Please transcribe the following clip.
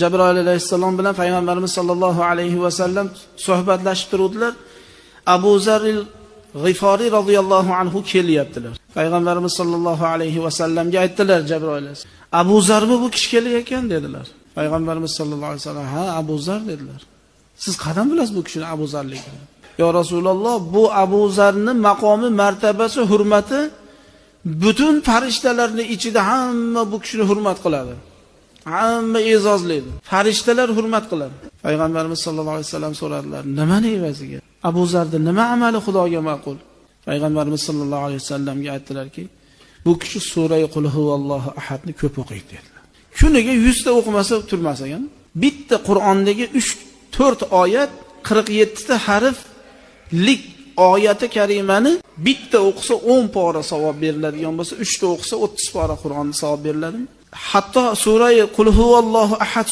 Jabroil alayhissalom bilan payg'ambarimiz sollallohu alayhi va sallam suhbatlashib turuvdilar. Abu Zaril G'iforiy radhiyallohu anhu kelyaptilar. Payg'ambarimiz sollallohu alayhi va sallamga aytdilar Jabroil alayhissalom. Abu Zarmi bu kishi kelayotgan dedilar. Payg'ambarimiz sollallohu alayhi va sallam ha Abu Zar dedilar. Siz qanday bilasiz bu kishini Abu Zarligini? Ya Rasululloh, bu Abu Zarning maqomi, martabasi, hurmati butun farishtalarning ichida hamma bu kishini hurmat qiladi. Hamma e'zozlaydi. Farishtalar hurmat qiladi. Payg'ambarimiz sollallohu alayhi vasallam so'radilar, "Nimani evaziga? Abu Zarda nima amali Xudoga ma'qul?" Payg'ambarimiz sollallohu alayhi vasallamga aytdilarki, "Bu kishi sura Qul huvallohu ahadni ko'p o'qiydi" dedilar. Kuniga 100 ta o'qimasa turmas ekan. Bitta Qur'ondagi 3-4 oyat 47 ta harflik oyati karimani bitta o'qisa 10 pora savob beriladigan bo'lsa, 3 ta o'qisa 30 pora Qur'onni savob beriladi. Hatto sura Qul huvallohu ahad